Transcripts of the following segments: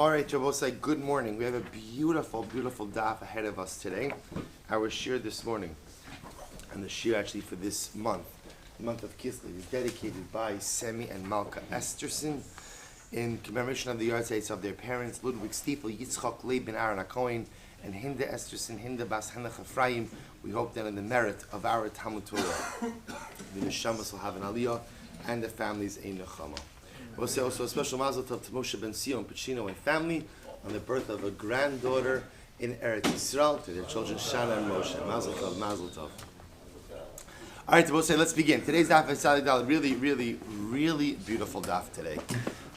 All right, Jabosai, good morning. We have a beautiful, beautiful daf ahead of us today. Our shir this morning, and the shir actually for this month, the month of Kislev, is dedicated by Semi and Malka Esterson in commemoration of the yardates of their parents, Ludwig Stiefel, Yitzchak, Leib, Aaron Acoin, and Hinda Esterson, Hinda Bas Henach Ephraim. We hope that in the merit of our Talmud Torah, the Neshamas will have an aliyah, and the families a nechama. We'll say also a special mazel tov to Moshe Ben Sion, Pacino, and family on the birth of a granddaughter in Eretz Yisrael, to their children Shana and Moshe. Mazel tov, mazel tov. All right, we'll say let's begin. Today's daf is Tzadik Dalet. Really, really, really beautiful daf today.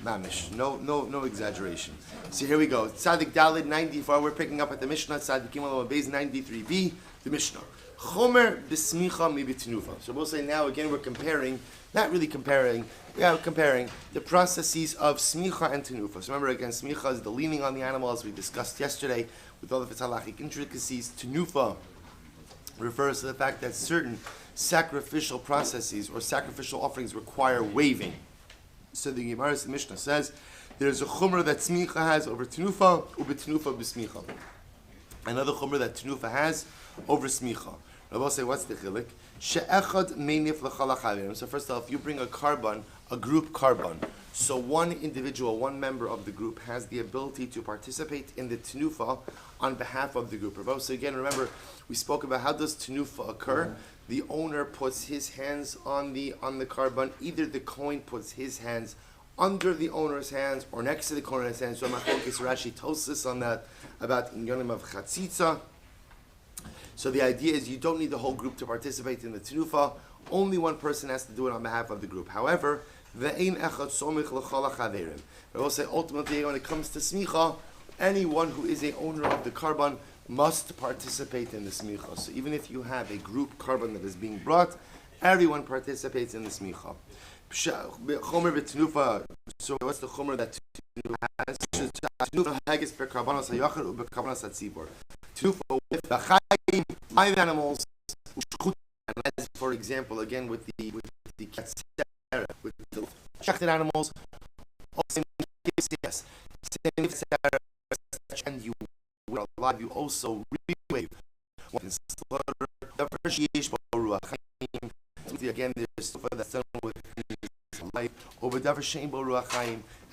Mamish, no exaggeration. So here we go. Tzadik Dalet 94. We're picking up at the Mishnah. Tzadik Gimel Beis 93b. The Mishnah. Chomer b'smicha mi b'tenufa. So we'll say now again we're comparing, not really comparing. Yeah, comparing the processes of smicha and tenufa. So remember again, smicha is the leaning on the animal, as we discussed yesterday, with all of its halachic intricacies. Tenufa refers to the fact that certain sacrificial processes or sacrificial offerings require waving. So the Gemara, the Mishnah says, there's a chumrah that smicha has over tenufa, ub'tenufa b'smicha. Another chumrah that tenufa has over smicha. Rabbi say, what's the chilik? She'echad meinif l'chal ha'chavim. So first of all, if you bring a carbon, a group carbon, so one individual, one member of the group has the ability to participate in the tenufa on behalf of the group. Rabbi, so again, remember, we spoke about how does tenufa occur. The owner puts his hands on the carbon. Either the kohen puts his hands under the owner's hands or next to the owner's hands. So Machlokes Rashi tells us on that about inyanim of chatzitza. So the idea is you don't need the whole group to participate in the tenufa. Only one person has to do it on behalf of the group. However, ve'ein echad somich l'chol ha'chaverim. I will say ultimately when it comes to smicha, anyone who is a owner of the carbon must participate in the smicha. So even if you have a group carbon that is being brought, everyone participates in the smicha. Chomer b'tenufa. So what's the chomer that tenufa has? Tenufa hagis bekarbanos hayachar ubekarbanos hatzibor. Tenufa with the chayim, live animals, as for example, again with the katsera, with the shechted animals, yes, and you were alive, you also wave. Again, there's stuff that's done with life,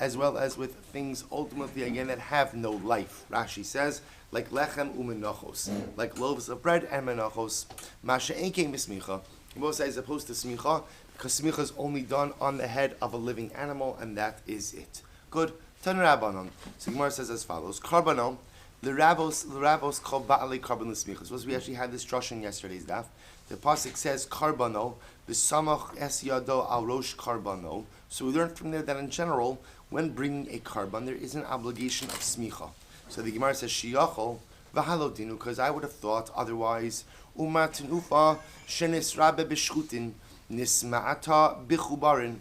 as well as with things ultimately again that have no life. Rashi says, like lechem u'menachos, like loaves of bread and menachos. Masha enke mismicha. Most as opposed to smicha, because smicha is only done on the head of a living animal, and that is it. Good. Tan Rabbanon. So Gemara says as follows: Karbanon, l'rabos kol ba'alei karban l'smicha. So we actually had this drush in yesterday's daf. The pasuk says karbano v'samach es yado al rosh karbano. So we learned from there that in general, when bringing a karban, there is an obligation of smicha. So the Gemara says shiyachol v'halodinu, because I would have thought otherwise. Uma tenufa shenis rabbe b'shchutin nisma'ata b'chubarin.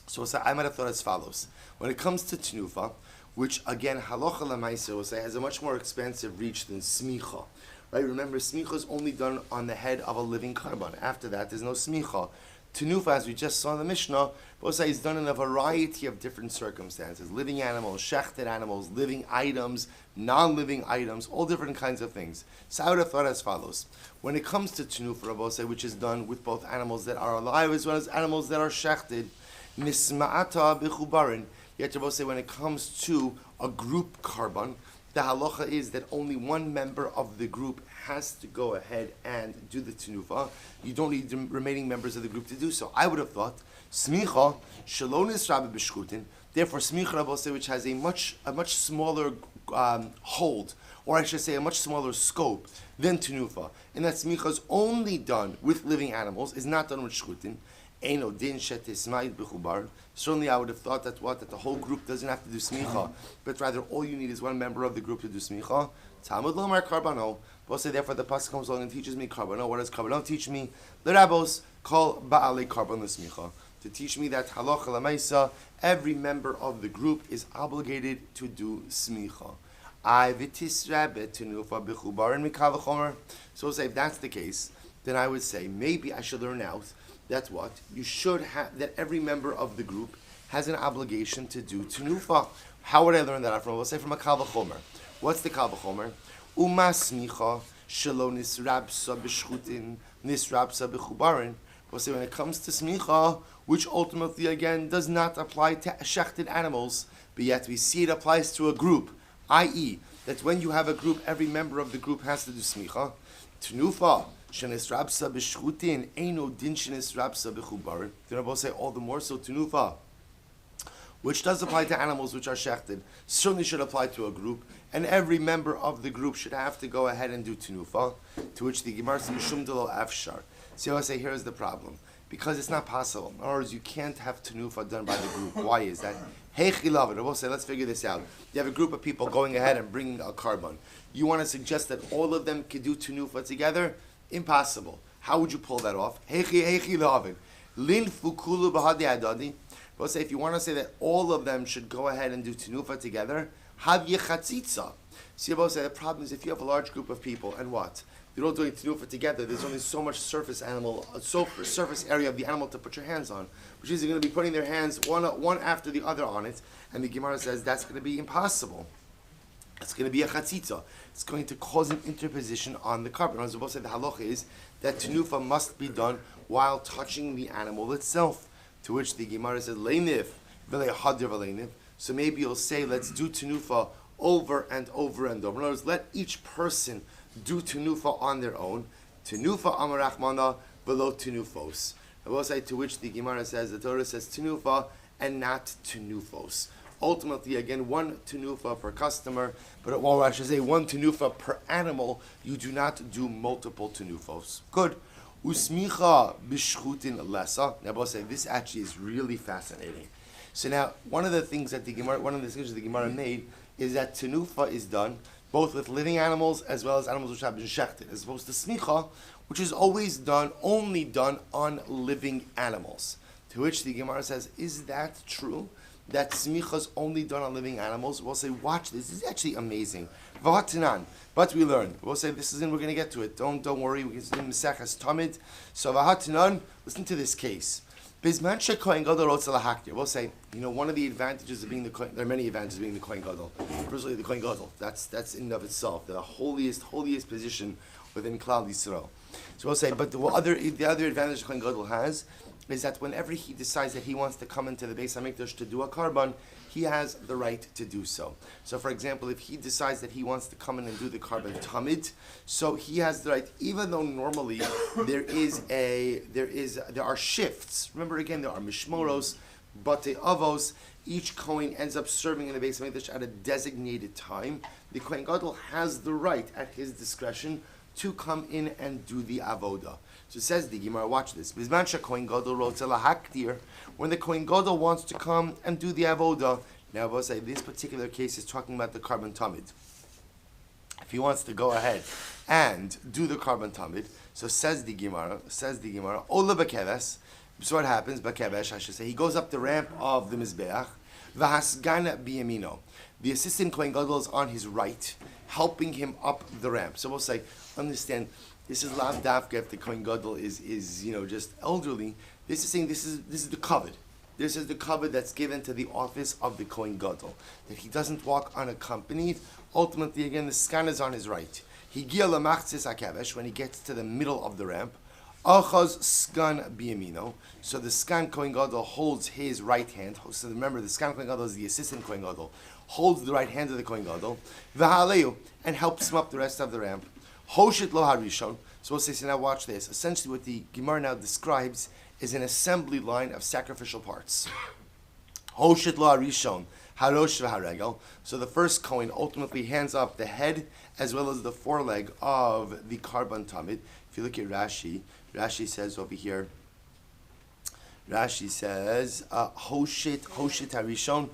So I might have thought as follows: when it comes to tenufa, which again halacha l'maisa will say has a much more expansive reach than smicha. Right? Remember, smicha is only done on the head of a living carbon. After that, there's no smicha. Tenufa, as we just saw in the Mishnah, Bosai is done in a variety of different circumstances. Living animals, shechted animals, living items, non-living items, all different kinds of things. So I would have thought as follows. When it comes to Tenufa, Bosai, which is done with both animals that are alive as well as animals that are shechted, nisma'ata b'chubarin. Yet Bosai, when it comes to a group carbon, the halacha is that only one member of the group has to go ahead and do the tenufa. You don't need the remaining members of the group to do so. I would have thought smicha shalonis rabbi b'shkutin. Therefore, smicha Rabbi, which has a much smaller hold, or I should say a much smaller scope than tenufa, and that smicha is only done with living animals, is not done with shkutin. Eino din shetismaid b'chubar. Certainly, I would have thought that the whole group doesn't have to do smicha, but rather all you need is one member of the group to do smicha. Talmud lomar karbano. Both say therefore the pasuk comes along and teaches me karbano. What does karbano teach me? The rabbos call ba'alei karban l'smicha, to teach me that halacha l'maisa every member of the group is obligated to do smicha. I v'tisra betenufa b'chubarin mikal v'chomer. So say if that's the case, then I would say maybe I should learn out that what you should have, that every member of the group has an obligation to do tenufa. How would I learn that from? We'll say from a Kal V'chomer. What's the Kal V'chomer? Uma smicha shelo nisrabsa b'shchutin nisrabsa b'chubarin. We'll say when it comes to smicha, which ultimately again does not apply to shechted animals, but yet we see it applies to a group, i.e., that when you have a group, every member of the group has to do smicha. Tenufa shenisrabsa b'shchutin eino din shenisrabsa b'chubarin. Then I will say all the more so tenufa, which does apply to animals which are shechted, certainly should apply to a group, and every member of the group should have to go ahead and do tenufa, to which the Gemara says, Mishum delo afshar. So I say, here's the problem. Because it's not possible. In other words, you can't have tenufa done by the group. Why is that? Hey chilav, I will say, let's figure this out. You have a group of people going ahead and bringing a carbon. You want to suggest that all of them could do tenufa together? Impossible. How would you pull that off? Hey chilav. Lin fukulu b'hadi adadi. We'll say if you want to say that all of them should go ahead and do tenufa together, have yechatzitza. See, I say the problem is if you have a large group of people and what? They're all doing tenufa together, there's only so much surface area of the animal to put your hands on, which is you're going to be putting their hands one after the other on it, and the Gemara says that's going to be impossible. It's going to be a chatzitza. It's going to cause an interposition on the carpet. As I said, the halacha is that tenufa must be done while touching the animal itself. To which the Gemara says, "Leiniv v'le hadir v'leiniv." So maybe you'll say, "Let's do tenufa over and over and over." In other words, let each person do tenufa on their own. Tenufa amarachmana below tenufos. I will say to which the Gemara says, the Torah says tenufa and not tenufos. Ultimately, again, one tenufa per customer, but I should say one tenufa per animal. You do not do multiple tenufos. Good. Usmicha b'shchutin lesa. Now, I'll say this actually is really fascinating. So now, one of the decisions the Gemara made is that tenufa is done both with living animals as well as animals which have been shechted, as opposed to smicha, which is always only done on living animals. To which the Gemara says, is that true? That smicha is only done on living animals? We'll say, watch this. This is actually amazing. V'hatinan. But we learn. We'll say, we're going to get to it. Don't worry. We can see Menachos Tamid. So v'hatinan, listen to this case. Bizman shekohen gadol rotza lahaktir. We'll say, one of the advantages of being the kohen, there are many advantages of being the kohen gadol. Personally, the kohen gadol, that's in and of itself the holiest position within Klal Yisrael. So we'll say, but the other advantage the kohen gadol has is that whenever he decides that he wants to come into the Beis Hamikdash to do a karban, he has the right to do so. So, for example, if he decides that he wants to come in and do the karban tamid, so he has the right, even though normally there are shifts. Remember again, there are mishmoros, bate avos. Each kohen ends up serving in the Beis Hamikdash at a designated time. The kohen gadol has the right, at his discretion, to come in and do the avoda. So it says the Gemara, watch this. When the kohen gadol wants to come and do the avoda, now we'll say this particular case is talking about the karban tamid. If he wants to go ahead and do the karban tamid, so says the Gemara, ola bekeves. So what happens? Bekevesh, I should say, he goes up the ramp of the mizbeach. V'hasgana biyamino. The assistant kohen gadol is on his right, helping him up the ramp. So we'll say, understand, this is lav dafka if the kohen gadol is just elderly. This is saying this is the covet. This is the covet that's given to the office of the kohen gadol, that he doesn't walk unaccompanied. Ultimately, again, the skan is on his right. Higia lamachtzis akavesh, when he gets to the middle of the ramp. Achaz skan biyamino. So the skan kohen gadol holds his right hand. So remember, the skan kohen gadol is the assistant kohen gadol. Holds the right hand of the kohen gadol. V'haleu, and helps him up the rest of the ramp. Hoshit lo harishon. So we'll say, so now watch this. Essentially what the Gemara now describes is an assembly line of sacrificial parts. Hoshit lo harishon. Harosh v'haregel. So the first kohen ultimately hands up the head as well as the foreleg of the karban tamid. If you look at Rashi says over here, Hoshit harishon.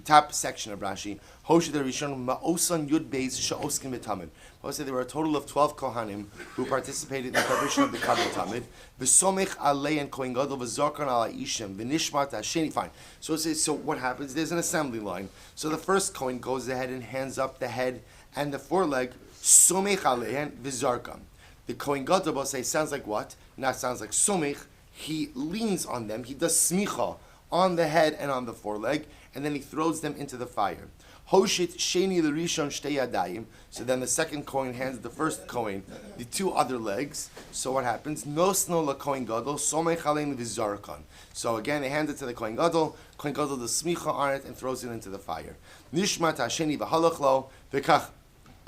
Top section of Rashi. Hoshit harishon ma'osan yud beis she'oskin b'tamid. I would say there were a total of 12 kohanim who participated in the preparation of the karban tamid. V'somich alei and kohen gadol v'zarkan ala ishim v'nishmat hasheni. Fine. So what happens? There's an assembly line. So the first kohen goes ahead and hands up the head and the foreleg. Somich aleihen v'zarkan. The kohen gadol will say, sounds like what? Not sounds like somich. He leans on them. He does smicha on the head and on the foreleg, and then he throws them into the fire. Hoshit sheni l'rishon shtei yadayim. So then the second Kohen hands the first Kohen the two other legs. So what happens? Nosno laKohen Gadol somech alein v'zarkan. So again, they hand it to the Kohen Gadol. Kohen Gadol does smicha on it and throws it into the fire. Nishmat hasheni v'halach lo v'kach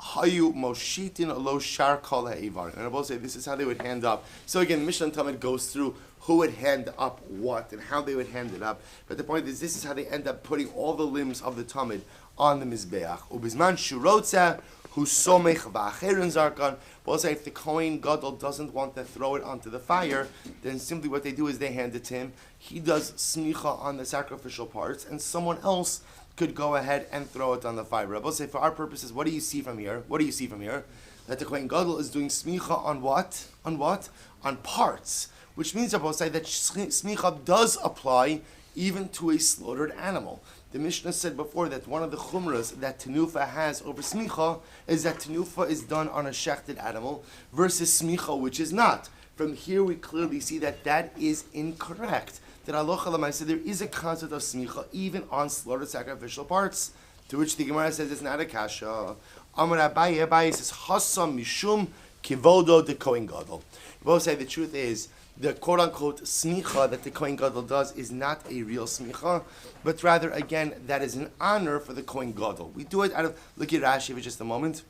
hayu moshitin lo shar kol ha'evar. And I will say this is how they would hand up. So again, the Mishnah Talmud goes through who would hand up what and how they would hand it up. But the point is, this is how they end up putting all the limbs of the Talmud on the Mizbeach. Ubizman shurotza hu somech v'acherin zarkan. We'll say if the Kohen Gadol doesn't want to throw it onto the fire, then simply what they do is they hand it to him. He does smicha on the sacrificial parts, and someone else could go ahead and throw it on the fire. Rabbi say, for our purposes, what do you see from here? What do you see from here? That the Kohen Gadol is doing smicha on what? On what? On parts. Which means, Rabbi say, that smicha does apply even to a slaughtered animal. The Mishnah said before that one of the chumras that tenufa has over smicha is that tenufa is done on a shechted animal versus smicha, which is not. From here we clearly see that that is incorrect. That halacha l'maaseh there is a concept of smicha even on slaughtered sacrificial parts. To which the Gemara says it's not a kasha. Amar Abaye, Abaye says hasam mishum kivodo de Kohen Gadol. We both say the truth is the quote-unquote smicha that the Kohen Gadol does is not a real smicha, but rather, again, that is an honor for the Kohen Gadol. We do it out of, look at Rashi for just a moment.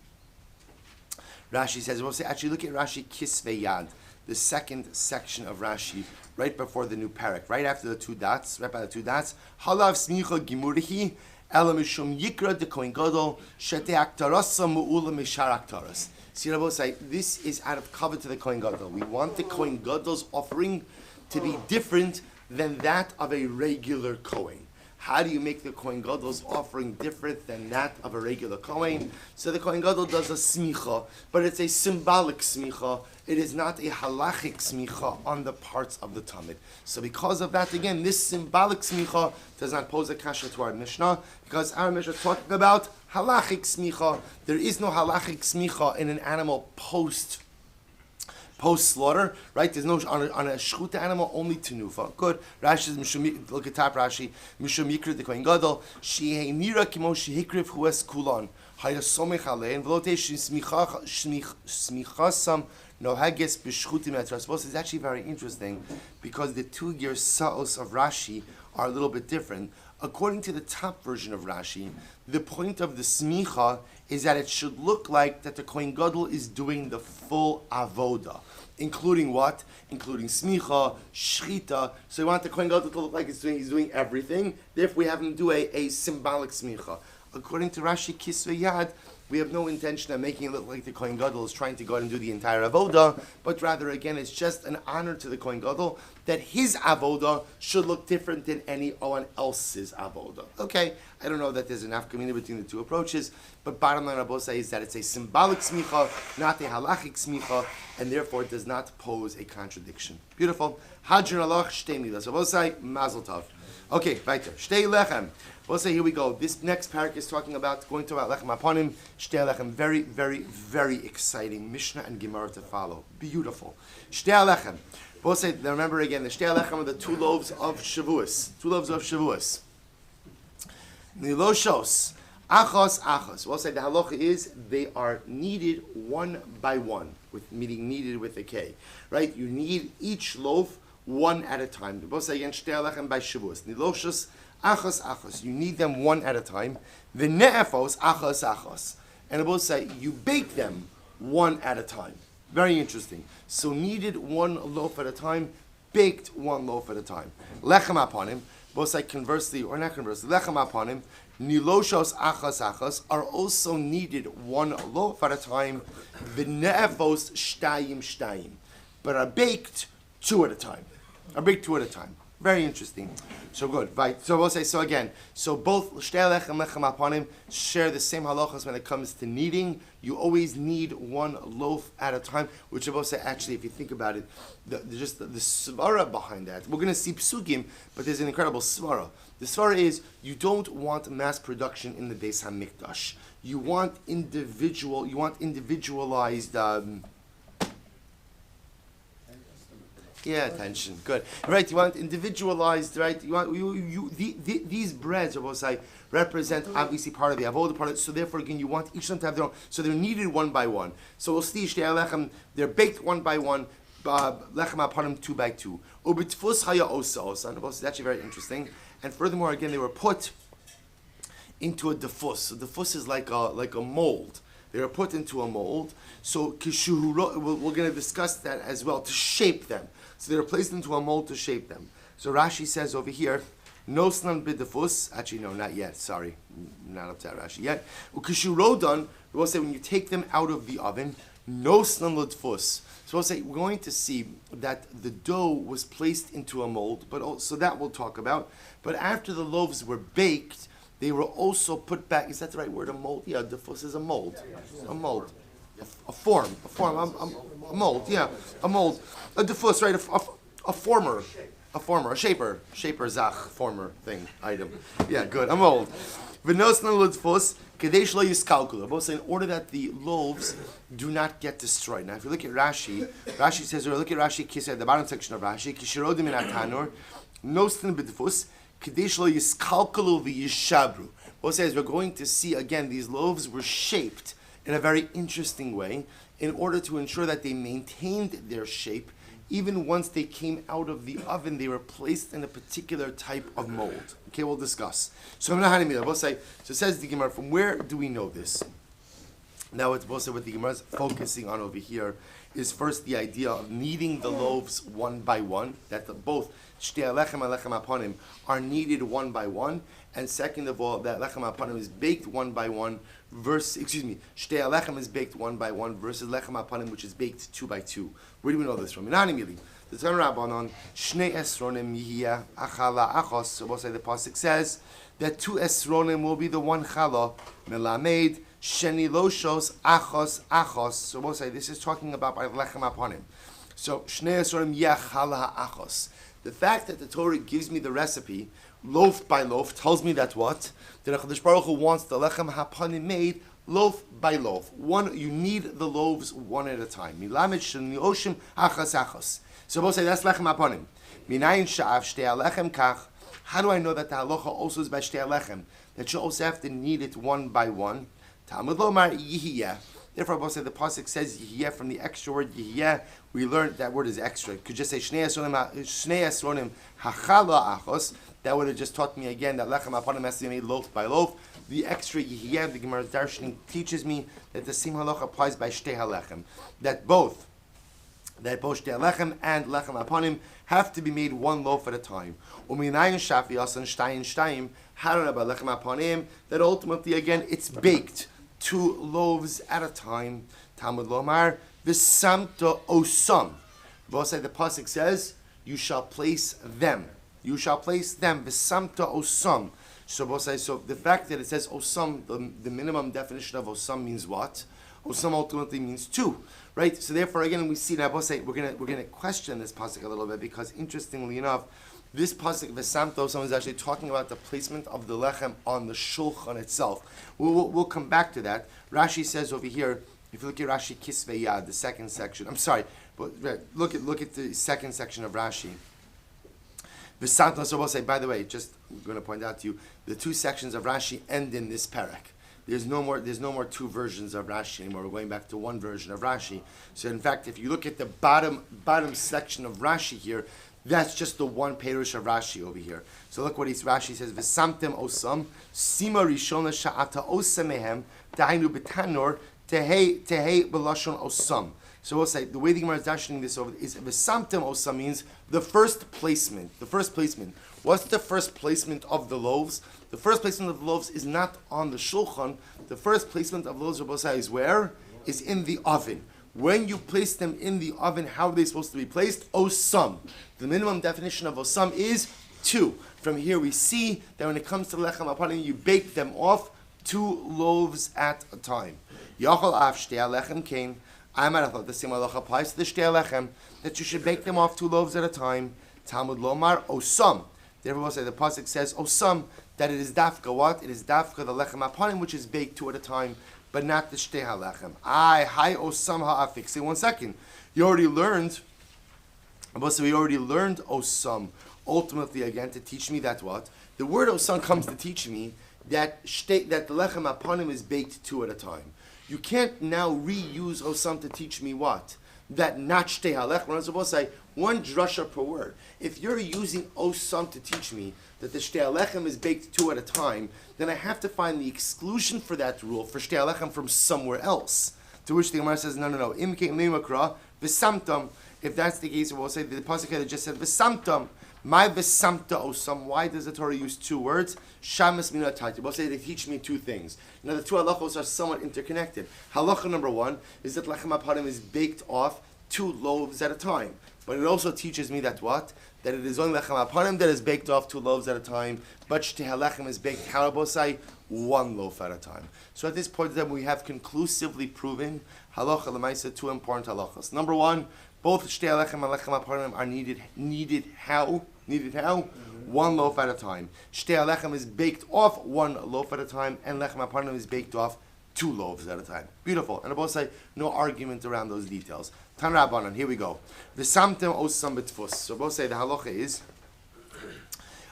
Rashi says, we'll say, actually look at Rashi Kisvei Yad, the second section of Rashi, right before the new parak, right after the two dots, right by the two dots. Halav smicha gimurihi, ela mishum yikra de Kohen Gadol, shete aktarasa mu'ula mishar aktaras. See, Rabbi say, this is out of cover to the Kohen Gadol. We want the Kohen Gadol's offering to be different than that of a regular Kohen. How do you make the Kohen Gadol's offering different than that of a regular Kohen? So the Kohen Gadol does a smicha, but it's a symbolic smicha. It is not a halachic smicha on the parts of the Talmud. So because of that, again, this symbolic smicha does not pose a kasha to our Mishnah, because our Mishnah is talking about halachic smicha. There is no halachic smicha in an animal post slaughter, right? There's no on a shchuta animal, only tenufa. Good. Rashi is mishum. Look at top Rashi. Mishum yikra the Kohen Gadol. Shehei nira kimo shehikriv hues kulon. Haya somech alein v'lote smichasam nohages b'shchutim etras. It's actually very interesting because the two gersaos of Rashi are a little bit different. According to the top version of Rashi, the point of the smicha is that it should look like that the Kohen Gadol is doing the full avoda, including what? Including smicha, shchita. So we want the Kohen Gadol to look like he's doing everything. Therefore, we have him do a symbolic smicha. According to Rashi Kisvei Yad, we have no intention of making it look like the Kohen Gadol is trying to go out and do the entire avoda, but rather, again, it's just an honor to the Kohen Gadol that his avoda should look different than anyone else's avoda. Okay, I don't know that there's enough community between the two approaches, but bottom line, Rabbi say, is that it's a symbolic smicha, not a halachic smicha, and therefore it does not pose a contradiction. Beautiful. Hadron alach shtei milas. Rabbi say, mazel tov. Okay, weiter. Shtei lechem. We'll say, here we go. This next parak is talking about going to lechem aponim, shtei lechem. Very, very, very exciting Mishnah and Gemara to follow. Beautiful. Shtei lechem. We'll say, remember again, the shtei lechem are the two loaves of Shavuos. Two loaves of Shavuos. Niloshos. Achos, achos. We'll say the halacha is they are kneaded one by one, meaning kneaded with a K. Right? You knead each loaf one at a time. We'll say again, shtei lechem by Shavuos. Niloshos. Achos, achos. You need them one at a time. The ne'efos, achos, achos. And it will say, you bake them one at a time. Very interesting. So kneaded one loaf at a time, baked one loaf at a time. Lechem aponim, both say conversely or not conversely. Lechem aponim, niloshos, achos, achos, are also kneaded one loaf at a time. The ne'efos, shtayim, shtayim. But are baked two at a time. Are baked two at a time. Very interesting. So good. Right. So we'll say, so again, so both shtei lechem and lechem aponim share the same halachas when it comes to kneading. You always knead one loaf at a time, which I will say, actually, if you think about it, the svara behind that, we're going to see psukim, but there's an incredible svara. The svara is, you don't want mass production in the Beis HaMikdash. You want individualized Yeah, attention. Good. Right, you want individualized, right? You want these breads, Rabbi say, represent obviously part of the avodah part. So therefore, again, you want each of them to have their own. So they're kneaded one by one. So we'll see shtei lechem. They're baked one by one. Lechem aparim 2 by 2. Ubitfus haya osa osa. It's actually very interesting. And furthermore, again, they were put into a defus. So defus is like a mold. They are put into a mold. So kishuhuro, we're going to discuss that as well, to shape them. So they are placed into a mold to shape them. So Rashi says over here, no snan bidefus. Actually, no, not yet. Sorry, not up to that Rashi yet. Ukishurodon, we'll say when you take them out of the oven, no snan ledfus. So we'll say we're going to see that the dough was placed into a mold, but also that we'll talk about. But after the loaves were baked, they were also put back. Is that the right word? A mold? Yeah, defus is a mold. A mold. A form. A mold. Yeah, a mold. A defus, right? A former. A former. A shaper. Shaper, zach. Former thing. Item. Yeah, good. A mold. V'nosna l'defus kadesh lo yiskalkula. Both say in order that the loaves do not get destroyed. Now, if you look at Rashi, Rashi says, or look at Rashi, Kisei, the bottom section of Rashi, kishirodim in atanur, nosna b'defus. Kadesh lo yiskalkalu v'yishabru. What says we're going to see again these loaves were shaped in a very interesting way in order to ensure that they maintained their shape even once they came out of the oven. They were placed in a particular type of mold. Okay, we'll discuss. So we'll say. So it says the Gemara. From where do we know this? Now it's also what the Gemara is focusing on over here is first the idea of kneading the loaves one by one, that both shtei lechem and lechem aponim are kneaded one by one, and second of all, that lechem aponim is baked one by one, shtei lechem is baked one by one, versus lechem aponim, which is baked 2 by 2. Where do we know this from? The Tanur Rabbanon, shnei esronim yihya achala achos. So we'll say the pasuk says that 2 esronim will be the one chala, melamed, sheni loshos achos achos. So we'll say this is talking about by lechem aponim. So shnei esronim yachala achos. The fact that the Torah gives me the recipe, loaf by loaf, tells me that what? That HaKadosh Baruch Hu wants the lechem hapanim made loaf by loaf. One, you need the loaves one at a time. Milamed sheni oshim achos achos. So we'll say that's lechem hapanim. Minayin sha'av shtei lechem kach. How do I know that the halacha also is by shtei lechem? That you also have to knead it one by one. Talmud lomar yihiyah. Therefore, we'll say the pasuk says yihiyah from the extra word yihiyah. We learned that word is extra. It could just say shnei esronim hachala achos. That would have just taught me again that lechem hapanim has to be made loaf by loaf. The extra yihiyah, the Gemara's darshaning teaches me that the same halacha applies by shtei halechem. That both shtei halechem and lechem hapanim have to be made one loaf at a time. Uminayin shafi asan shtayin shtayim harana ba lechem hapanim. That ultimately again it's baked 2 loaves at a time. Talmud lomar v'samta osam. V'osai the pasuk says, you shall place them. You shall place them. V'samta osam. So the fact that it says osam, the minimum definition of osam means what? Osam ultimately means 2, right? So therefore, again, we see now. We're gonna question this pasuk a little bit because, interestingly enough, this pasuk v'samta osam is actually talking about the placement of the lechem on the shulchan itself. We'll come back to that. Rashi says over here, if you look at Rashi Kisvei Yad, the second section. I'm sorry, but look at the second section of Rashi. V'samta, so we'll say, by the way, just I'm going to point out to you, the 2 sections of Rashi end in this parak. There's no more 2 versions of Rashi anymore. We're going back to 1 version of Rashi. So in fact, if you look at the bottom section of Rashi here, that's just the 1 perush of Rashi over here. So look what Rashi says: V'samtem osam sima rishona sha'ata osam mehem dainu betanor tehei belashon osam. So we'll say the way the Gemara is dashing this over is v'samtem osam means the first placement. The first placement. What's the first placement of the loaves? The first placement of the loaves is not on the shulchan. The first placement of loaves, Rabbi say, is where? Is in the oven. When you place them in the oven, how are they supposed to be placed? Osam. The minimum definition of osam is 2. From here we see that when it comes to lechem hapanim, you bake them off 2 loaves at a time. Yachal af shtei lechem kain. I thought the same halacha applies to the shtei lechem, that you should bake them off 2 loaves at a time. Talmud lomar osam. Therefore, we'll say the pasuk says osam, that it is dafka what? It is dafka the lechem hapanim, which is baked 2 at a time, but not the shtei halechem. Hi osam ha'afik. Say 1 second. You already learned So we already learned osam, ultimately again to teach me that what? The word osam comes to teach me that the lechem apanim is baked two at a time. You can't now reuse osam to teach me what? That not shtei halech. We're not supposed to say one drasha per word. If you're using osam to teach me that the shtei halechem is baked two at a time, then I have to find the exclusion for that rule for shtei halechem from somewhere else. To which the Gemara says, no. Imke limakra v'samtam. If that's the case, we'll say the pasuk that just said v'samtam. My v'samta osam. Why does the Torah use two words? Shamas minat tati. We'll say they teach me two things. Now the two halachos are somewhat interconnected. Halacha number one is that lechem apanim is baked off 2 loaves at a time. But it also teaches me that what? That it is only lechem apanim that is baked off 2 loaves at a time. But shtei halechem is baked, how about say, 1 loaf at a time. So at this point then we have conclusively proven halacha lemaisa 2 important halachas. Number 1, both shtei halechem and lechem apanim are needed how? 1 loaf at a time. Shtei halechem is baked off 1 loaf at a time, and lechem apanim is baked off 2 loaves at a time. Beautiful. And I both say no argument around those details. Tan Rabbanan, here we go. V'samtem osam b'tfus. So both say the halacha is,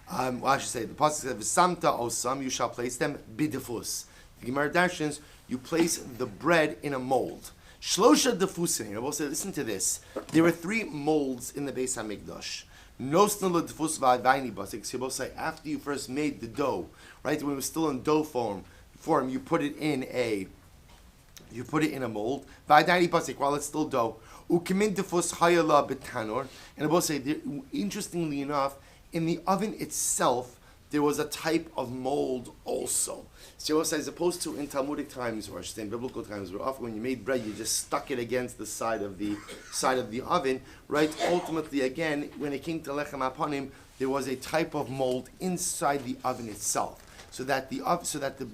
I should say, the pasuk says, v'samta osam, you shall place them b'defus. The Gemara dashes, you place the bread in a mold. Shlosha defusin. I both say, listen to this. There were 3 molds in the Beis HaMikdash. Nosna l'defus v'adayni basik. So both say, after you first made the dough, right, when it was still in dough form, you put it in a mold. V'adayni basik, while it's still dough. Ukimin defus hayala b'tanor. And I both say, interestingly enough, in the oven itself, there was a type of mold also. So as opposed to in Talmudic times, or I should say in biblical times, where often when you made bread, you just stuck it against the side of the oven, right? Ultimately, again, when it came to lechem apanim, there was a type of mold inside the oven itself, so that the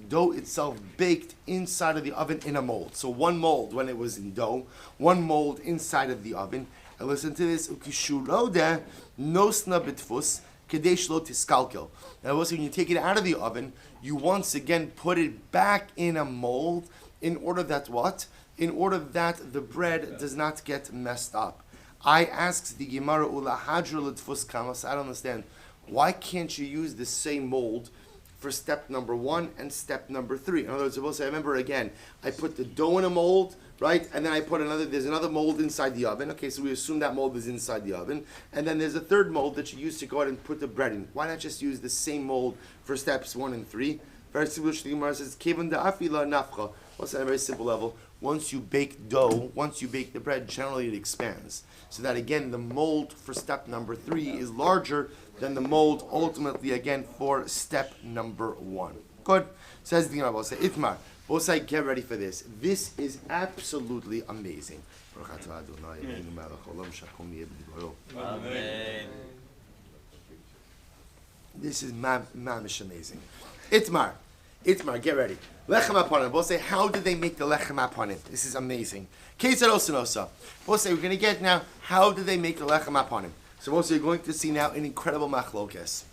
dough itself baked inside of the oven in a mold. So 1 mold when it was in dough, 1 mold inside of the oven. And listen to this: ukishurode nosna b'tfus. And also, when you take it out of the oven, you once again put it back in a mold in order that what? In order that the bread does not get messed up. I asked the Gemara ula hadra l'tfus kamas. I don't understand. Why can't you use the same mold for step number 1 and step number 3? In other words, suppose I remember again, I put the dough in a mold, right? And then I put there's another mold inside the oven. Okay, so we assume that mold is inside the oven. And then there's a 3rd mold that you use to go ahead and put the bread in. Why not just use the same mold for steps 1 and 3? Very simple. The Gemara says, Kevin da afila nafcha. What's at a very simple level? Once you bake dough, once you bake the bread, generally it expands. So that again, the mold for step number 3 is larger than the mold ultimately again for step number 1. Good. Says the Gemara, say Itmar. We'll say, get ready for this. This is absolutely amazing. Amen. This is mamish amazing. Itmar, get ready. Lechem apanim. We'll say, how did they make the lechem apanim? This is amazing. Kesar osanosa. We'll say, we're going to get now, how did they make the lechem apanim? So we'll say, you're going to see now an incredible machlokes.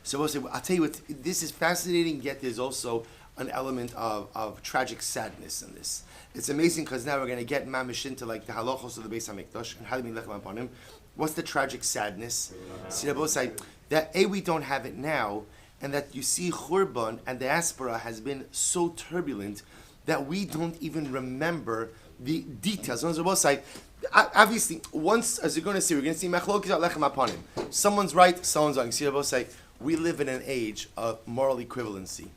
So we'll say, I'll tell you what, this is fascinating, yet there's also an element of tragic sadness in this. It's amazing because now we're going to get mamish into like the halachos of the Beis HaMikdash and how to make lechem apanim. What's the tragic sadness? See, both say that we don't have it now, and that you see Churban and diaspora has been so turbulent that we don't even remember the details. On the both side, obviously, once as you're going to see, we're going to see machlokes lechem apanim. Someone's right, someone's wrong. See, both say we live in an age of moral equivalency.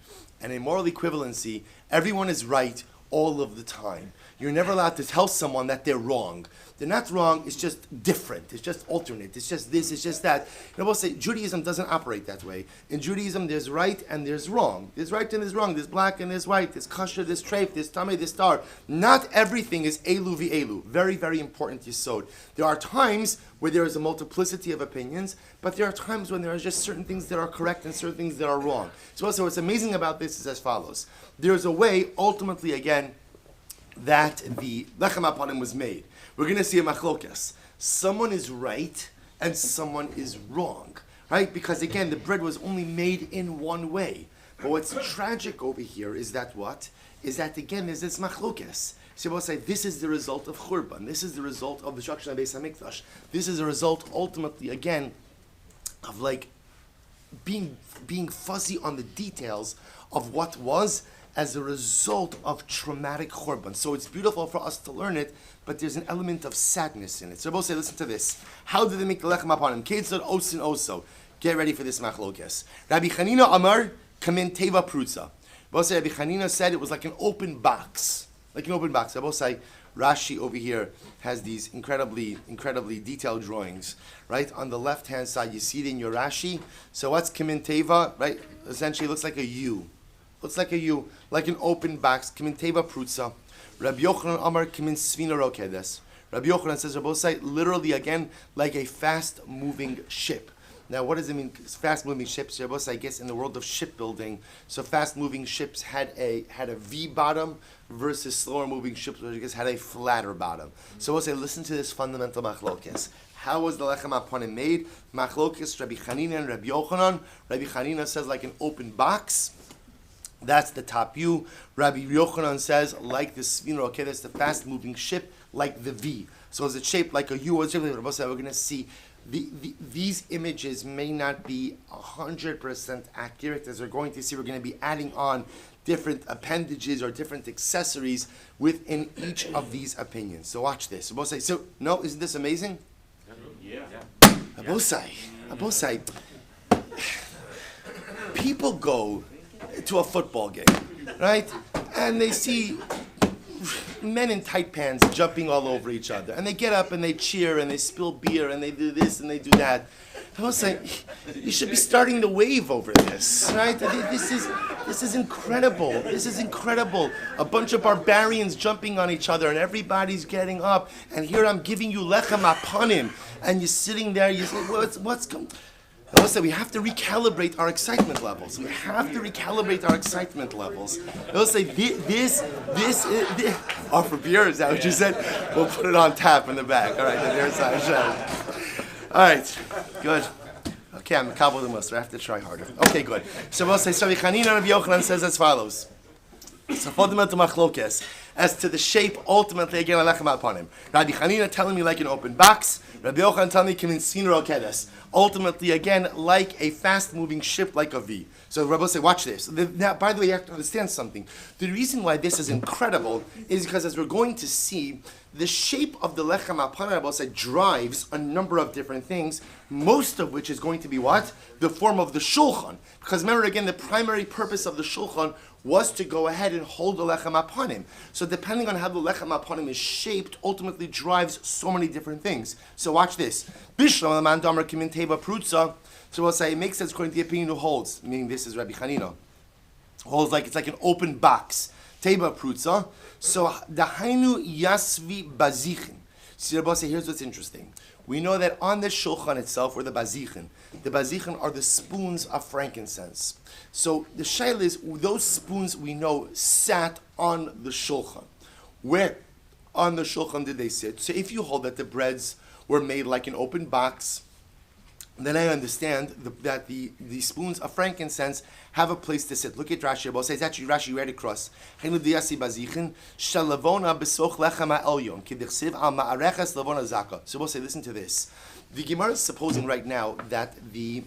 And in moral equivalency, everyone is right all of the time. You're never allowed to tell someone that they're wrong. They're not wrong, it's just different. It's just alternate. It's just this, it's just that. We'll say Judaism doesn't operate that way. In Judaism, there's right and there's wrong. There's right and there's wrong. There's black and there's white. There's kasher, there's treif, there's tamei, there's star. Not everything is elu v'elu. Very, very important yesod. There are times where there is a multiplicity of opinions, but there are times when there are just certain things that are correct and certain things that are wrong. So also what's amazing about this is as follows. There's a way, ultimately again, that the lechem apanim was made. We're going to see a machlokes. Someone is right and someone is wrong, right? Because again, the bread was only made in one way. But what's tragic over here is that what? is that again there's this machlokes. So we'll say this is the result of Churban. This is the result of the destruction of Beis Hamikdash. This is a result ultimately again of like being fuzzy on the details of what was as a result of traumatic Churban. So it's beautiful for us to learn it, but there's an element of sadness in it. So we'll say, listen to this. How did they make the lechem upon him? Ketzad osin oso. Get ready for this machlokes. Rabbi Chanina Amar kamin teva prutza. We'll say Rabbi Chanina said it was like an open box. Like an open box. I will say Rashi over here has these incredibly detailed drawings. Right on the left hand side, you see it in your Rashi. So what's kamin teva? Right, essentially, it looks like a U. Looks like a U, like an open box. Kamin teva prutza. Rabbi Yochanan Amar kamin svina rokedes. Rabbi Yochanan says, Rabbi say literally again like a fast-moving ship. Now, what does it mean? Fast-moving ships. Rabbi say, I guess in the world of shipbuilding, so fast-moving ships had a V bottom versus slower-moving ships, which I guess had a flatter bottom. So we'll say, listen to this fundamental machlokes. How was the lechem aponim made? Machlokes Rabbi Chanina and Rabbi Yochanan. Rabbi Chanina says like an open box. That's the top U. Rabbi Yochanan says like the Svina, okay, that's the fast-moving ship, like the V. So is it shaped like a U? We're going to see these images may not be 100% accurate. As we're going to see, we're going to be adding on different appendages or different accessories within each of these opinions. So watch this. No, isn't this amazing? Yeah. Abosai. People go to a football game, right? And they see men in tight pants jumping all over each other. And they get up and they cheer and they spill beer and they do this and they do that. I was like, you should be starting the wave over this, right? This is incredible. This is incredible. A bunch of barbarians jumping on each other and everybody's getting up. And here I'm giving you lechem aponim. And you're sitting there, you say, what's going on? I say we have to recalibrate our excitement levels. We have to recalibrate our excitement levels. They'll say this. Oh, for beer, is that what you said? We'll put it on tap in the back. All right, the beer side show. All right, good. Okay, I'm a Kabbalah Muslim. I have to try harder. Okay, good. So we'll say, Rabbi Chanina Rabbi Yochanan says as follows. So fundamental machlokes as to the shape, ultimately again alechem upon him. Rabbi Chanina telling me like an open box. Rabbi Yochanan telling me kamin svina rokedes. Ultimately again like a fast-moving ship, like a V. So Rabbi say, watch this. Now, by the way, you have to understand something. The reason why this is incredible is because as we're going to see, the shape of the lechem upon Rabbi say drives a number of different things. Most of which is going to be what? The form of the shulchan. Because remember again, the primary purpose of the shulchan was to go ahead and hold the lechem upon him. So depending on how the lechem upon him is shaped, ultimately drives so many different things. So watch this. Bishlam man damer kimin teva prutza. So we'll say it makes sense according to the opinion who holds, meaning this is Rabbi Chanina. Holds like it's like an open box. Teva prutza. So dahainu yasvi bazichin. See, Rabbi say here's what's interesting. We know that on the shulchan itself, or the bazichin are the spoons of frankincense. So the shaila is, those spoons we know sat on the shulchan. Where on the shulchan did they sit? So if you hold that the breads were made like an open box, then I understand that the spoons of frankincense have a place to sit. Look at Rashi. I'll say it's actually Rashi right across. So we'll say, listen to this. The Gemara is supposing right now that the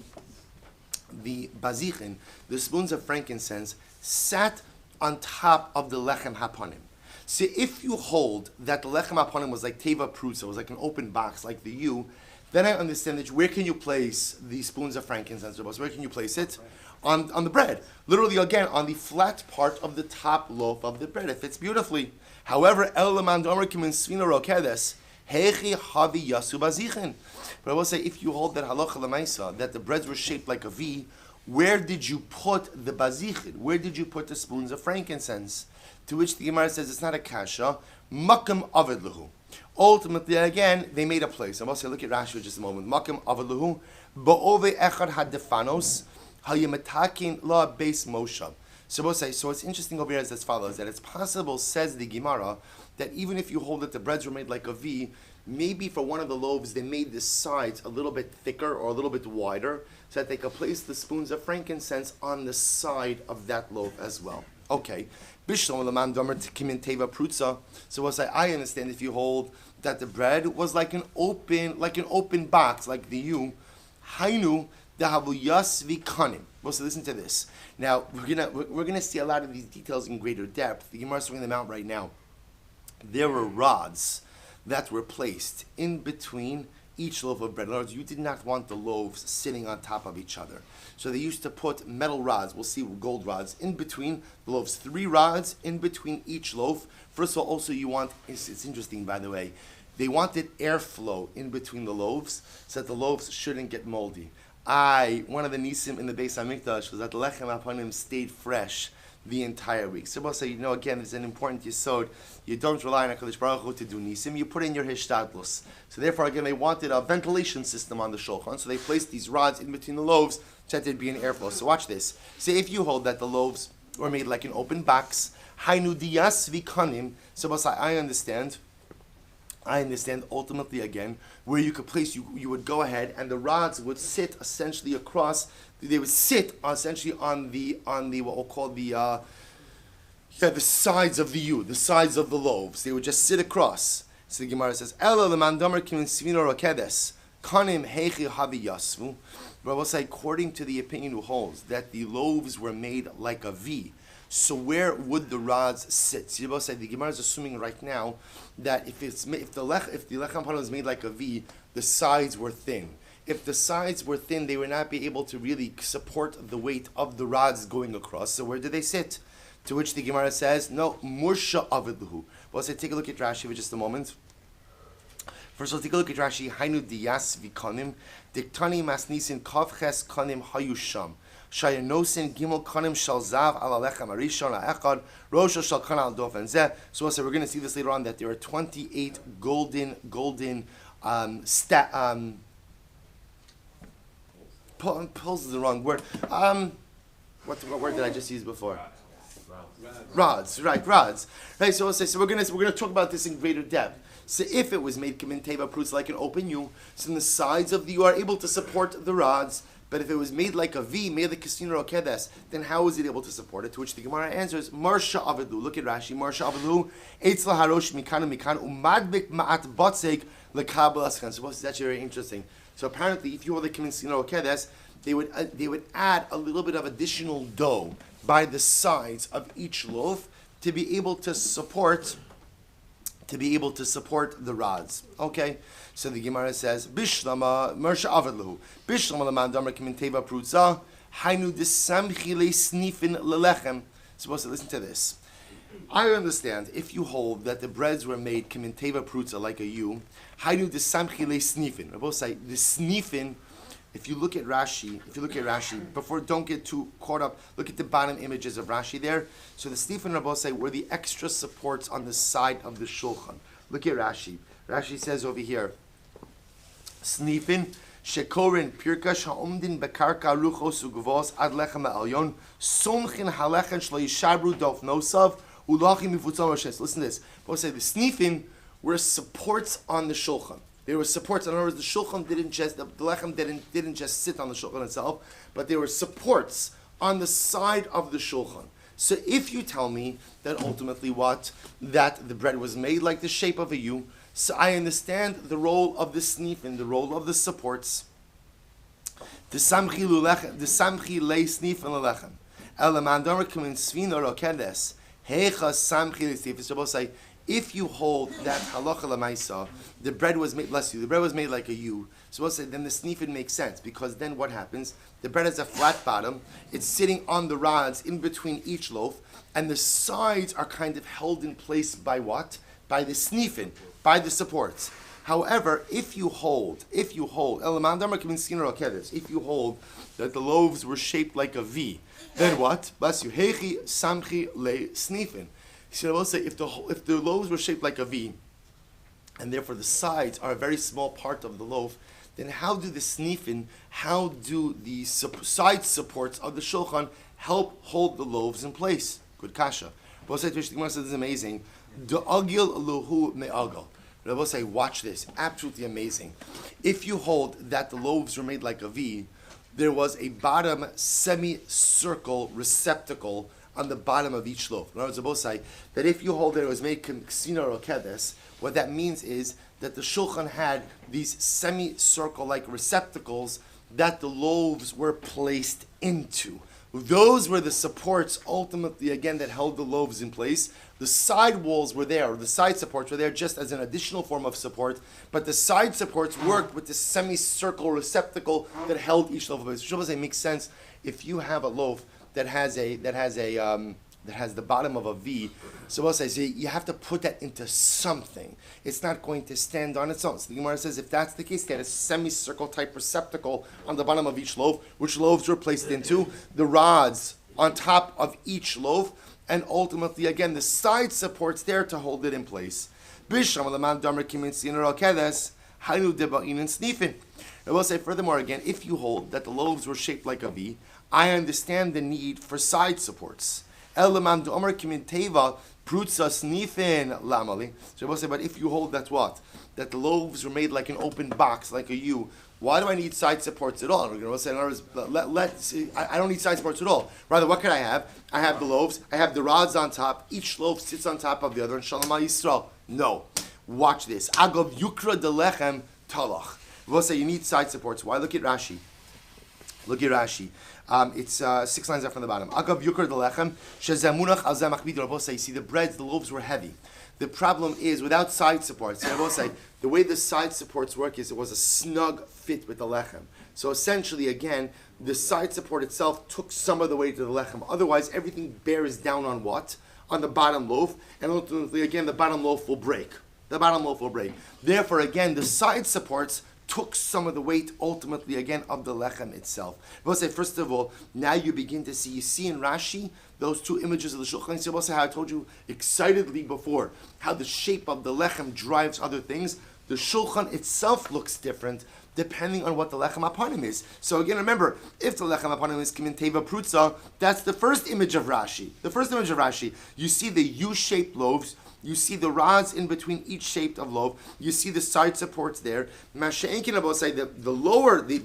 bazichin, the spoons of frankincense, sat on top of the lechem haponim. So if you hold that the lechem haponim was like teva prutza, it was like an open box, like the U, then I understand that where can you place the spoons of frankincense? Where can you place it? On the bread. Literally, again, on the flat part of the top loaf of the bread. It fits beautifully. However, but I will say, if you hold that halacha l'maisa, that the breads were shaped like a V, where did you put the bazichin? Where did you put the spoons of frankincense? To which the Gemara says, it's not a kasha, makam avid lahu. Ultimately, again, they made a place. I will say, look at Rashi for just a moment. Makam avid lahu, ba'ove echad had-defanos, hayematakin la beis moshav. So we'll say, so what's interesting over here is as follows, that it's possible, says the Gemara, that even if you hold that the breads were made like a V, maybe for one of the loaves they made the sides a little bit thicker or a little bit wider, so that they could place the spoons of frankincense on the side of that loaf as well. Okay. Bishlam Laman Domer Kimin Teva Prutza. So we'll say, I understand if you hold that the bread was like an open box, like the U. Hainu Dahavu Yasvi Kanim. Well, so listen to this. Now we're gonna see a lot of these details in greater depth. The Gemara is throwing them out right now. There were rods that were placed in between each loaf of bread. In other words, you did not want the loaves sitting on top of each other. So they used to put metal rods, we'll see gold rods, in between the loaves. 3 rods in between each loaf. First of all, also you want, it's interesting by the way, they wanted airflow in between the loaves so that the loaves shouldn't get moldy. One of the nisim in the Beis HaMikdash was that the lechem upon him stayed fresh the entire week. So we'll say, again, it's an important yesod. You don't rely on HaKadosh Baruch Hu to do nisim. You put in your hishtadlus. So therefore, again, they wanted a ventilation system on the shulchan. So they placed these rods in between the loaves so that there'd be an airflow. So watch this. Say if you hold that the loaves were made like an open box, hainu diyas vikanim. So we'll say, I understand ultimately again where you could place, you would go ahead and the rods would sit essentially across, they would sit essentially on the what we'll call the sides of the U, the sides of the loaves. They would just sit across. So the Gemara says, Ela lemandomer kimin svino rokedes, kanim heichi havi yasvu. But I will say, according to the opinion who holds that the loaves were made like a V, so where would the rods sit? So you say the Gemara is assuming right now that if the lechem parah was made like a V, the sides were thin. If the sides were thin, they would not be able to really support the weight of the rods going across. So where do they sit? To which the Gemara says, no, mursha avidluhu. Well, say take a look at Rashi for just a moment. First of all, take a look at Rashi. Hainu diyas vikanim diktani masnisin kavches kanim hayusham. Shayanosin gimel kanim shal zav ala lechem arishon ha'echad rosha shal kan al dofen zeh. So we're going to see this later on that there are 28 golden pulls is the wrong word. What word did I just use before? Rods, right? Rods, right? So we're gonna talk about this in greater depth. So if it was made kimin teva prutz like an open U, so the sides of the U are able to support the rods. But if it was made like a V, made like kasino rokedes, then how is it able to support it? To which the Gemara answers, Marsha Avidu. Look at Rashi. Marsha Avidu. Eitz laharosh mikan umadbik ma'at botzeg lekabel askan. So this is actually very interesting. So apparently, if you were the kasino rokedes, they would add a little bit of additional dough by the sides of each loaf to be able to support the rods. Okay, so the Gemara says, Bishlama Mersha Avadlu, Bishlama Laman Damar Kimin Teva Prutza, Hainu Disamchi Le Snifin Lelechem. Supposed to listen to this. I understand if you hold that the breads were made Kimin Teva Prutza like a U, Hainu Disamchi Le Snifin. I both say the snifin. If you look at Rashi, don't get too caught up, look at the bottom images of Rashi there. So the Snifin Rabbi say were the extra supports on the side of the Shulchan. Look at Rashi. Rashi says over here, Snifin shekorin pirkash ha'omdin bekarka ruchos ugvos ad lechem ha'alyon somchin halechen shlo yishabru dof nosav ulachim mifutzam roshes. Listen to this. Rabbi say the Snifin were supports on the Shulchan. There were supports. In other words, the shulchan the lechem didn't just sit on the shulchan itself, but there were supports on the side of the shulchan. So if you tell me that ultimately that the bread was made like the shape of a U, so I understand the role of the snifin, the role of the supports. The samchi le snifin lelechem. Elamandar kumin svino rokedes. Hecha samchi le snifin. So say, if you hold that halacha lemaisa, the bread was made. Bless you. The bread was made like a U. So we'll say then the snifin makes sense because then what happens? The bread has a flat bottom. It's sitting on the rods in between each loaf, and the sides are kind of held in place by what? By the snifin, by the supports. However, if you hold that the loaves were shaped like a V, then what? Bless you. Hechi samchi le snifin. So I will say, if the loaves were shaped like a V, and therefore the sides are a very small part of the loaf, then how do the side supports of the shulchan help hold the loaves in place? Good kasha. Rabbi say, this is amazing. De'agil luhu me'agil. Rabbi say, watch this. Absolutely amazing. If you hold that the loaves were made like a V, there was a bottom semicircle receptacle on the bottom of each loaf. In other words, both say that if you hold that it was made ksina or kedes, what that means is that the shulchan had these semicircle-like receptacles that the loaves were placed into. Those were the supports, ultimately, again, that held the loaves in place. The side walls were there, or the side supports were there just as an additional form of support, but the side supports worked with the semicircle receptacle that held each loaf of place. Which makes sense if you have a loaf that has the bottom of a V. So we'll say, you have to put that into something. It's not going to stand on its own. So the Gemara says, if that's the case, they had a semicircle type receptacle on the bottom of each loaf, which loaves were placed into, the rods on top of each loaf, and ultimately, again, the side supports there to hold it in place. I will say furthermore again, if you hold that the loaves were shaped like a V, I understand the need for side supports. So I will say, but if you hold that what? That the loaves were made like an open box, like a U, why do I need side supports at all? We're going to say, I don't need side supports at all. Rather, what can I have? I have the loaves, I have the rods on top, each loaf sits on top of the other, and Shalom Yisrael. No. Watch this. Agav Yukra de Lechem Talach. We'll say you need side supports. Why? Look at Rashi. It's 6 lines up from the bottom. Agav Yukra de Lechem Shezamunach al Zamach Bidor. We'll say, you see, the breads, the loaves were heavy. The problem is, without side supports, I will say, the way the side supports work is it was a snug fit with the lechem. So essentially, again, the side support itself took some of the weight to the lechem. Otherwise, everything bears down on what? On the bottom loaf. And ultimately, again, the bottom loaf will break. Therefore, again, the side supports took some of the weight, ultimately, again, of the lechem itself. We'll say, first of all, now you begin to see, you see in Rashi, those two images of the shulchan. So we'll say how I told you excitedly before, how the shape of the lechem drives other things. The shulchan itself looks different depending on what the lechem aponim is. So again, remember, if the lechem aponim is kimin teva prutza, that's the first image of Rashi. You see the U-shaped loaves. You see the rods in between each shape of loaf. You see the side supports there. Masha'enkin will say the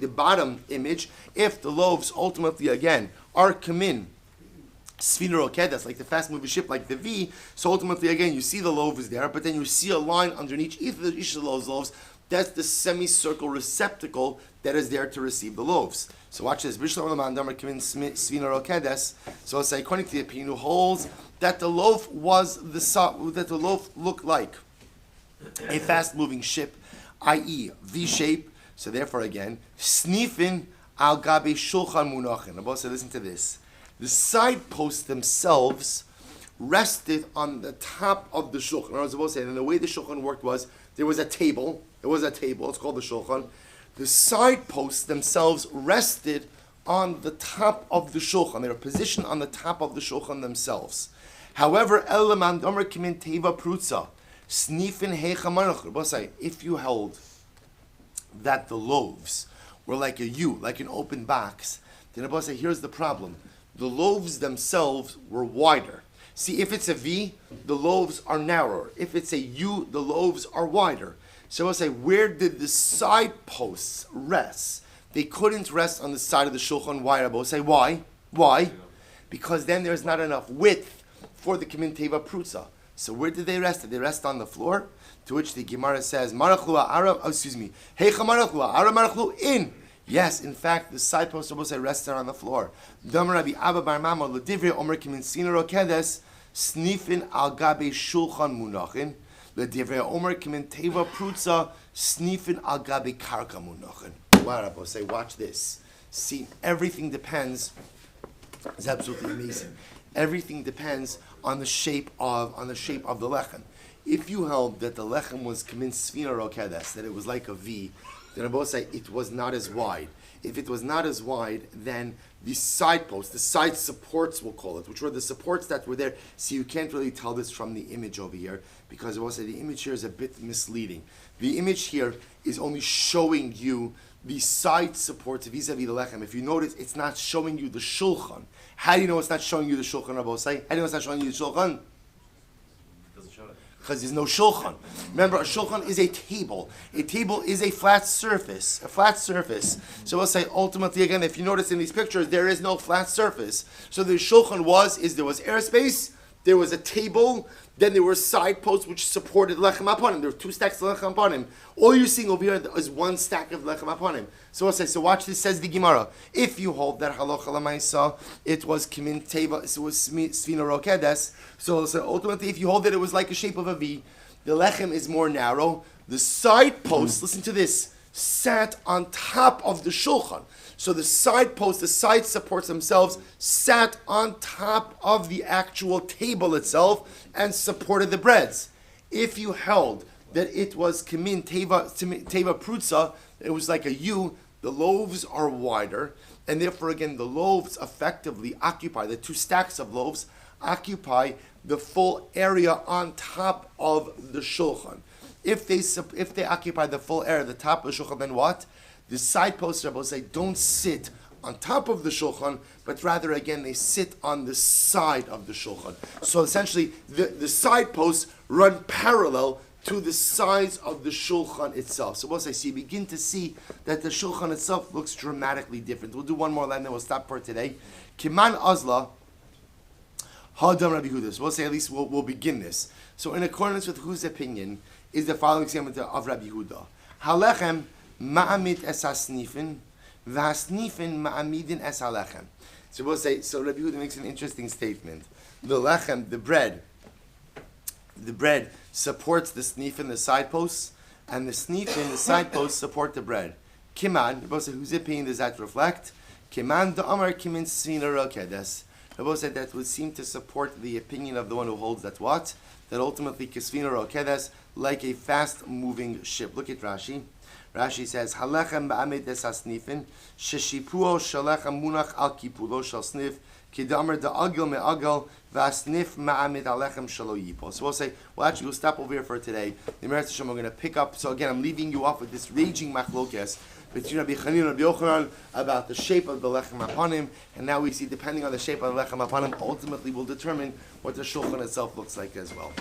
bottom image, if the loaves ultimately, again, are kamin, Sfina Rokedas, like the fast-moving ship, like the V. So ultimately, again, you see the loaf is there, but then you see a line underneath each of those loaves. That's the semicircle receptacle that is there to receive the loaves. So watch this. So I'll say, according to the opinion who holds that the loaf looked like a fast-moving ship, i.e., V-shape. So therefore, again, snifin al gabe shulchan munachin. I'm about to say, listen to this. The side posts themselves rested on the top of the shulchan. I was about to say, and the way the shulchan worked was, there was a table. It's called the shulchan. The side posts themselves rested on the top of the shulchan. They were positioned on the top of the shulchan themselves. However, if you held that the loaves were like a U, like an open box, then Abba say, here's the problem. The loaves themselves were wider. See, if it's a V, the loaves are narrower. If it's a U, the loaves are wider. So I'll say, where did the side posts rest? They couldn't rest on the side of the shulchan. Why? I'll say, why? Because then there's not enough width for the kimin teva prutza. So where did they rest? Did they rest on the floor? To which the Gemara says, in. Yes, in fact, the side posts are supposed to rest there on the floor. Rabbi Abba bar Mama l'divrei omer kimin sina rokedes snifin al gabe shulchan munachin l'divrei omer kimin teva prutza snifin al gabe karka munachin. Wow, Rabbi, say, watch this. See, everything depends. It's absolutely amazing. Everything depends on the shape of the lechem. If you held that the lechem was kimin sfina rokedes, that it was like a V, then Rabbi say it was not as wide. If it was not as wide, then the side posts, the side supports, we'll call it, which were the supports that were there. See, you can't really tell this from the image over here, because Rabbi say the image here is a bit misleading. The image here is only showing you the side supports vis-a-vis the lechem. If you notice, it's not showing you the shulchan. How do you know it's not showing you the shulchan, Rabbi say? How do you know it's not showing you the shulchan? Because there's no shulchan. Remember, a shulchan is a table. A table is a flat surface. A flat surface. So we'll say, ultimately, again, if you notice in these pictures, there is no flat surface. So the shulchan there was airspace, there was a table, then there were side posts which supported lechem aponim. There were 2 stacks of lechem aponim. All you're seeing over here is 1 stack of lechem aponim. So we'll say, so watch this, says the Gemara. If you hold that halacha lamaisa, it was kimin teva, it was sfina rokedes. So ultimately, if you hold that it was like a shape of a V, the lechem is more narrow. The side posts, listen to this, sat on top of the shulchan. So the side posts, the side supports themselves, sat on top of the actual table itself and supported the breads. If you held that it was kimin teva prutza, it was like a U, the loaves are wider, and therefore again the loaves effectively occupy, the 2 stacks of loaves occupy the full area on top of the shulchan. If they occupy the full area, the top of the shulchan, then what? The side posts, Rabbi say, don't sit on top of the shulchan, but rather, again, they sit on the side of the shulchan. So essentially, the side posts run parallel to the sides of the shulchan itself. So we'll say, so you begin to see that the shulchan itself looks dramatically different. We'll do one more line, then we'll stop for today. Kiman Azla, Hadam Rabbi Huda. So we'll say, at least we'll begin this. So in accordance with whose opinion is the following statement of Rabbi Huda. Halechem ma'amid es hasnifin, v'hasnifin ma'amidin es halechem. So we'll say, so Rabbi Huda makes an interesting statement. The lechem, the bread supports the snifin, the side posts, and the snifin, the side posts, support the bread. Kiman, Rabbi say, whose opinion does that reflect? Kiman da'amar kimin sfina rokedes. Rabbi said that would seem to support the opinion of the one who holds that what? That ultimately kisfina rokedes, like a fast-moving ship. Look at Rashi. Rashi says, Halechem ba'amid es hasnifin, sheshipuo shalechem munach al kipulo shal snif, kidamer da'agil me'agil, v'asnif ma'amid alechem shalo yipo. So we'll say, well actually we'll stop over here for today. The Meretz Hashem we're going to pick up. So again, I'm leaving you off with this raging machlokes between Rabbi Chanina and Rabbi Yochanan about the shape of the lechem aponim, and now we see, depending on the shape of the lechem aponim, ultimately will determine what the shulchan itself looks like as well.